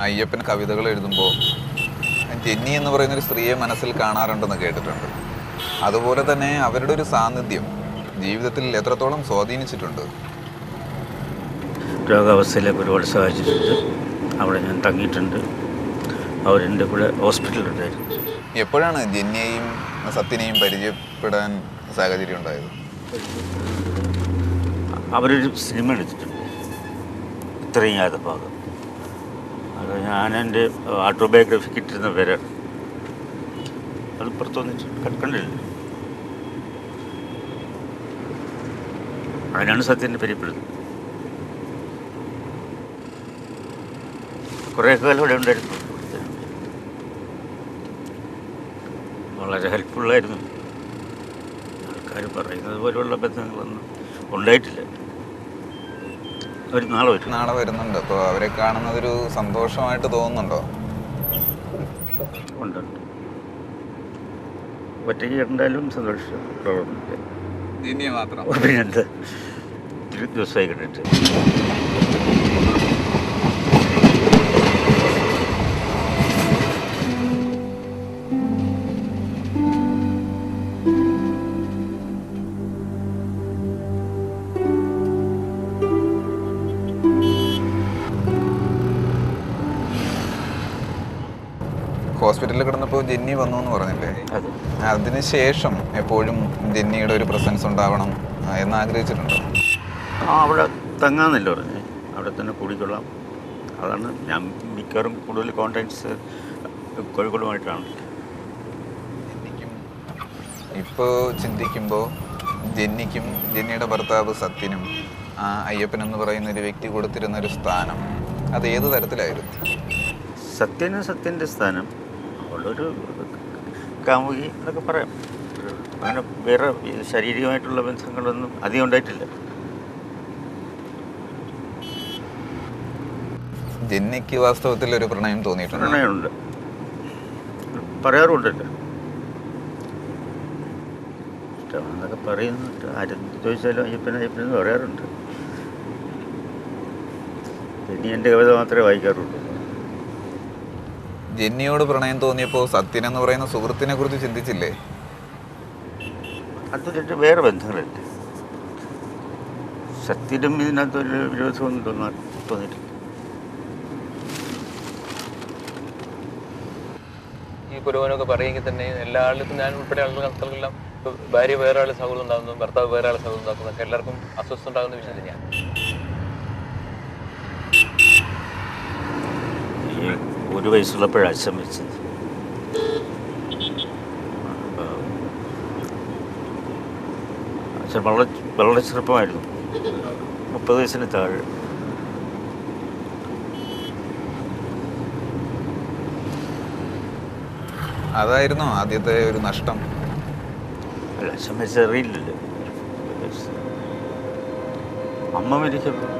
അയ്യപ്പൻ കവിതകൾ എഴുതുമ്പോൾ ജെന്നി എന്ന് പറയുന്നൊരു സ്ത്രീയെ മനസ്സിൽ കാണാറുണ്ടെന്ന് കേട്ടിട്ടുണ്ട്. അതുപോലെ തന്നെ അവരുടെ ഒരു സാന്നിധ്യം ജീവിതത്തിൽ എത്രത്തോളം സ്വാധീനിച്ചിട്ടുണ്ട്? രോഗാവസ്ഥയിലേക്ക് ഒരുപാട് സഹായിച്ചിട്ടുണ്ട്. അവിടെ ഞാൻ തങ്ങിയിട്ടുണ്ട്. അവരെൻ്റെ കൂടെ ഹോസ്പിറ്റലിലുണ്ടായിരുന്നു. എപ്പോഴാണ് ജെന്നിയെയും സത്യനെയും പരിചയപ്പെടാൻ സാഹചര്യം ഉണ്ടായത്? അവരൊരു സിനിമ എടുത്തിട്ടുണ്ട്, ഇത്രയും യാതഭാഗം. അത് ഞാൻ എൻ്റെ ഓട്ടോബയോഗ്രഫിക്ക് ഇട്ടിരുന്ന പേരാണ്. അത് പുറത്ത് വന്നിട്ട് കണ്ടില്ല. അതിനാണ് സത്യൻ്റെ പരിപ്പെടുന്നത്. കുറേ കാലം ഇവിടെ ഉണ്ടായിരുന്നു. വളരെ ഹെൽപ്ഫുള്ളായിരുന്നു. ആൾക്കാർ പറയുന്നത് പോലെയുള്ള ബന്ധങ്ങളൊന്നും ഉണ്ടായിട്ടില്ല. അവർ നാളെ വരുന്നുണ്ട്. അപ്പോൾ അവരെ കാണുന്നതൊരു സന്തോഷമായിട്ട് തോന്നുന്നുണ്ടോ? ഉണ്ട്. ഒറ്റയ്ക്ക് കണ്ടാലും സന്തോഷം പ്രവർത്തില്ല. പിന്നെന്താ, ഒരു ദിവസമായി കണ്ടിട്ട്. ഹോസ്പിറ്റലിൽ കിടന്നപ്പോൾ ജെന്നി വന്നു എന്ന് പറഞ്ഞില്ലേ? അതിനുശേഷം എപ്പോഴും ജെന്നിയുടെ ഒരു പ്രസൻസ് ഉണ്ടാവണം എന്ന് ആഗ്രഹിച്ചിട്ടുണ്ടോ? അവിടെ തങ്ങാന്നല്ലേ പറഞ്ഞേ, അവിടെ തന്നെ കൂടിക്കൊള്ളാം. അതാണ് ഞാൻ മിക്കവാറും കൂടുതൽ കോണ്ടാക്ട്സ് കോഴിക്കോടുമായിട്ടാണ്. ഇപ്പോൾ ചിന്തിക്കുമ്പോൾ ജെന്നിക്കും ജെന്നിയുടെ ഭർത്താവ് സത്യനും അയ്യപ്പൻ എന്ന് പറയുന്ന ഒരു വ്യക്തി കൊടുത്തിരുന്ന ഒരു സ്ഥാനം അത് ഏത് തരത്തിലായിരുന്നു? സത്യൻ്റെ സ്ഥാനം അവളൊരു കാമുകി എന്നൊക്കെ പറയാം. അങ്ങനെ വേറെ ശാരീരികമായിട്ടുള്ള ബന്ധങ്ങളൊന്നും അധികം ഉണ്ടായിട്ടില്ല. ജെന്നിക്ക് വാസ്തവത്തിൽ ഒരു പ്രണയം തോന്നിയിട്ടുണ്ട്? പ്രണയമുണ്ട്, പറയാറുണ്ടല്ലോ. ഇഷ്ടമാണെന്നൊക്കെ പറയുന്നുണ്ട്. ആരും ചോദിച്ചാലും അയ്യപ്പനെന്ന് പറയാറുണ്ട്. ജെന്നി എൻ്റെ കവിത മാത്രമേ വായിക്കാറുള്ളൂ. ജെന്നിയോട് പ്രണയം തോന്നിയപ്പോൾ സത്യൻ എന്ന് പറയുന്ന സുഹൃത്തിനെ കുറിച്ച് ചിന്തിച്ചില്ലേ? അത് വേറെ ബന്ധങ്ങളല്ലേ. സത്യനും ഇതിനകത്തൊരു വിരോധമൊന്നും തോന്നിയിട്ടില്ല. ഈ പുരോഗമനമൊക്കെ പറയുമെങ്കിൽ തന്നെ എല്ലാ ആളുകൾക്കും, ഞാൻ ഉൾപ്പെടെ ആളുകൾക്കെല്ലാം ഭാര്യ വേറെ ആൾ സൗഹൃദം ഉണ്ടാകുന്നു, ഭർത്താവ് വേറെ ആൾ സൗഹൃദം ഉണ്ടാക്കുന്നതൊക്കെ എല്ലാവർക്കും അസ്വസ്ഥ ഉണ്ടാകുന്ന വിഷയം തന്നെയാണ്. ഒരു വയസ്സുള്ളപ്പോഴാണ് അച്ഛൻ വെച്ചത്. അച്ഛൻ വളരെ ചെറുപ്പമായിരുന്നു, 30 വയസ്സിന് താഴെ. അതായിരുന്നോ ആദ്യത്തെ ഒരു നഷ്ടം? അല്ല, അച്ഛൻ വെച്ചത് അറിയില്ലല്ലോ. അമ്മ മരിച്ചപ്പോൾ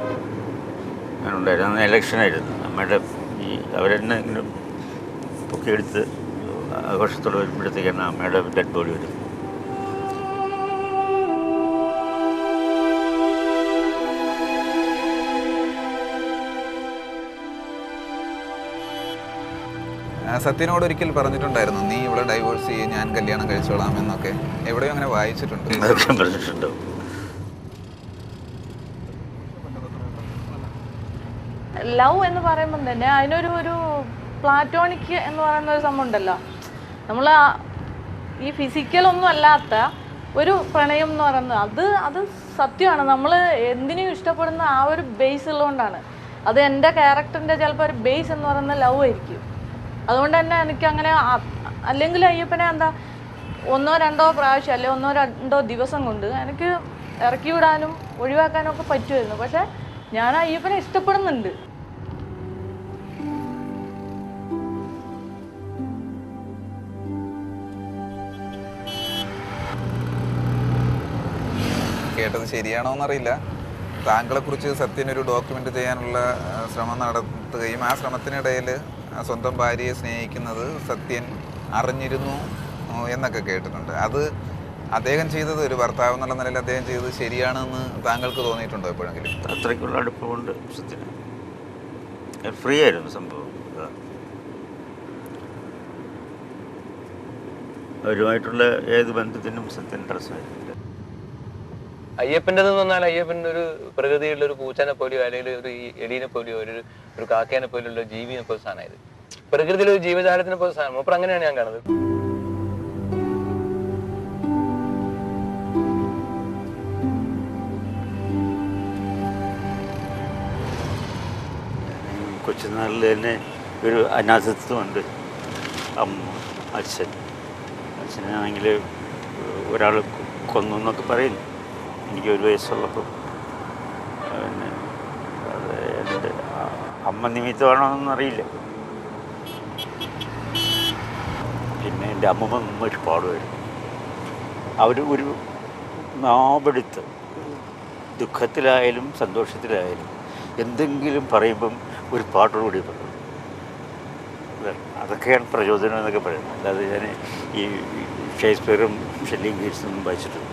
ഞാനുണ്ടായിരുന്നു. അന്ന് ഇലക്ഷനായിരുന്നു. അമ്മയുടെ അവരെന്നെ ഇങ്ങനെ പൊക്കിയെടുത്ത് ആഘോഷത്തോടെ വരുമ്പോഴത്തേക്കാണ് അമ്മയുടെ ഡെഡ് ബോഡി വരും. സത്യനോട് ഒരിക്കൽ പറഞ്ഞിട്ടുണ്ടായിരുന്നു, നീ ഇവിടെ ഡൈവോഴ്സ് ചെയ്യും, ഞാൻ കല്യാണം കഴിച്ചോളാം എന്നൊക്കെ. എവിടെയോ അങ്ങനെ വായിച്ചിട്ടുണ്ട്. അതൊക്കെ പറഞ്ഞിട്ടുണ്ടോ? ലവ് എന്ന് പറയുമ്പം തന്നെ അതിനൊരു പ്ലാറ്റോണിക് എന്ന് പറയുന്ന ഒരു സംഭവം ഉണ്ടല്ലോ. നമ്മൾ ഈ ഫിസിക്കലൊന്നും അല്ലാത്ത ഒരു പ്രണയം എന്ന് പറയുന്നത് അത് സത്യമാണ്. നമ്മൾ എന്തിനും ഇഷ്ടപ്പെടുന്ന ആ ഒരു ബേസ് ഉള്ളതുകൊണ്ടാണ്. അത് എൻ്റെ ക്യാരക്ടറിൻ്റെ ചിലപ്പോൾ ഒരു ബേസ് എന്ന് പറയുന്ന ലവ് ആയിരിക്കും. അതുകൊണ്ട് തന്നെ എനിക്കങ്ങനെ, അല്ലെങ്കിൽ അയ്യപ്പനെ എന്താ 1-2 പ്രാവശ്യം അല്ലെങ്കിൽ 1-2 ദിവസം കൊണ്ട് എനിക്ക് ഇറക്കി വിടാനും ഒഴിവാക്കാനും ഒക്കെ പറ്റുമായിരുന്നു. പക്ഷെ ഞാൻ അയ്യപ്പനെ ഇഷ്ടപ്പെടുന്നുണ്ട്. കേട്ടത് ശരിയാണോ എന്നറിയില്ല. താങ്കളെക്കുറിച്ച് സത്യനൊരു ഡോക്യുമെൻ്റ് ചെയ്യാനുള്ള ശ്രമം നടത്തുകയും ആ ശ്രമത്തിനിടയിൽ സ്വന്തം ഭാര്യയെ സ്നേഹിക്കുന്നത് സത്യൻ അറിഞ്ഞിരുന്നു എന്നൊക്കെ കേട്ടിട്ടുണ്ട്. അത് അദ്ദേഹം ചെയ്തത്, ഒരു ഭർത്താവ് എന്നുള്ള നിലയിൽ അദ്ദേഹം ചെയ്തത് ശരിയാണെന്ന് താങ്കൾക്ക് തോന്നിയിട്ടുണ്ടോ എപ്പോഴെങ്കിലും? അത്രയ്ക്കുള്ള അടുപ്പമുണ്ട് സത്യന്. ഫ്രീ ആയിരുന്നു സംഭവം. അവരുമായിട്ടുള്ള ഏത് ബന്ധത്തിനും സത്യൻ തടസ്സമായിട്ടില്ല. അയ്യപ്പൻ്റെതെന്ന് പറഞ്ഞാൽ അയ്യപ്പൻ ഒരു പ്രകൃതിയുള്ള ഒരു പൂച്ചനെ പോലെയോ അല്ലെങ്കിൽ ഒരു എലീനെ പോലെയോ ഒരു കാക്കേനെ പോലെയുള്ള ജീവിനെ പോലെ സാധനമായത്. പ്രകൃതിയിലെ ഒരു ജീവജാലത്തിനെ പോലെ സാധനം. മൂപ്പർ അങ്ങനെയാണ് ഞാൻ കാണുന്നത്. കൊച്ചുനാളിൽ തന്നെ ഒരു അനാഥത്വമുണ്ട്. അച്ഛനാണെങ്കിൽ ഒരാൾ കൊന്നു എന്നൊക്കെ പറയുന്നു. എനിക്ക് 1 വയസ്സുള്ളപ്പോൾ പിന്നെ അത് എൻ്റെ അമ്മ നിമിത്തമാണോ എന്നറിയില്ല. പിന്നെ എൻ്റെ അമ്മമ്മ ഒരു പാടുമായിരുന്നു. അവർ ഒരു നാവെടുത്ത് ദുഃഖത്തിലായാലും സന്തോഷത്തിലായാലും എന്തെങ്കിലും പറയുമ്പം ഒരു പാട്ടോടുകൂടി പറയും. അതൊക്കെയാണ് പ്രചോദനം എന്നൊക്കെ പറയുന്നത്. അല്ലാതെ ഞാൻ ഈ ഷേക്സ്പിയറും ഷെല്ലിങ് ഗീറ്റ്സൊന്നും വായിച്ചിട്ടുണ്ട്.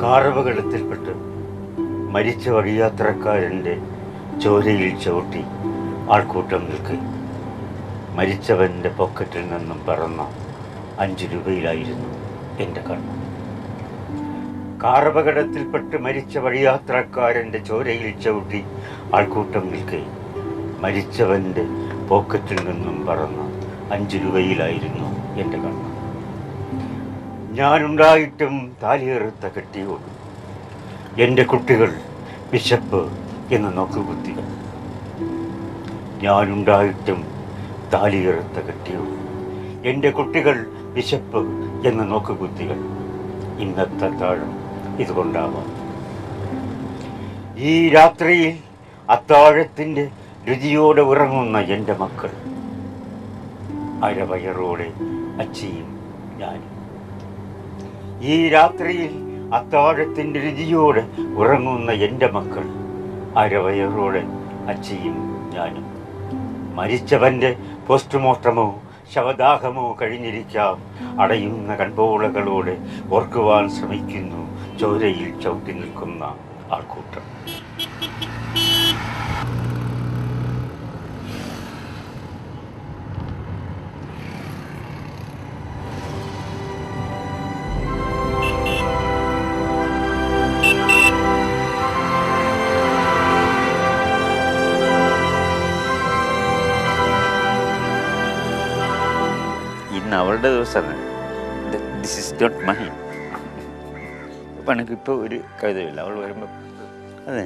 കാറപകടത്തിൽപ്പെട്ട് മരിച്ച വഴിയാത്രക്കാരൻ്റെ ചോരയിൽ ചവിട്ടി ആൾക്കൂട്ടം നിൽക്കി. മരിച്ചവൻ്റെ പോക്കറ്റിൽ നിന്നും പറന്ന 5 രൂപയിലായിരുന്നു എൻ്റെ കണ്ണ്. കാറപകടത്തിൽപ്പെട്ട് മരിച്ച വഴിയാത്രക്കാരൻ്റെ ചോരയിൽ ചവിട്ടി ആൾക്കൂട്ടം നിൽക്കെ മരിച്ചവൻ്റെ പോക്കറ്റിൽ നിന്നും പറന്ന 5 രൂപയിലായിരുന്നു എൻ്റെ കണ്ണ്. ഞാനുണ്ടായിട്ടും താലിയേറുത്ത കെട്ടിയോട് എൻ്റെ കുട്ടികൾ വിശപ്പ് എന്ന് നോക്കുകുത്തികൾ. ഞാനുണ്ടായിട്ടും താലിയേറുത്ത കെട്ടിയോട് എൻ്റെ കുട്ടികൾ വിശപ്പ് എന്ന് നോക്കുകുത്തികൾ. ഇന്നത്തെ താഴം ഇതുകൊണ്ടാവാം. ഈ രാത്രിയിൽ അത്താഴത്തിൻ്റെ രുചിയോടെ ഉറങ്ങുന്ന എൻ്റെ മക്കൾ, അരവയറോടെ അച്ചിയും ഞാനും. ഈ രാത്രിയിൽ അത്താഴത്തിൻ്റെ രുചിയോടെ ഉറങ്ങുന്ന എൻ്റെ മക്കൾ, അരവയറോടെ അച്ചിയും ഞാനും. മരിച്ചവൻ്റെ പോസ്റ്റ്മോർട്ടമോ ശവദാഹമോ കഴിഞ്ഞിരിക്കാം. അടയുന്ന കൺപോളകളോടെ ഓർക്കുവാൻ ശ്രമിക്കുന്നു ചോരയിൽ ചവിട്ടി നിൽക്കുന്ന ആൾക്കൂട്ടം. അവളുടെ ദിവസമാണ്. This is not mine. അപ്പോൾ എനിക്കിപ്പോൾ ഒരു കവിതയില്ല. അവൾ വരുമ്പോൾ അതെ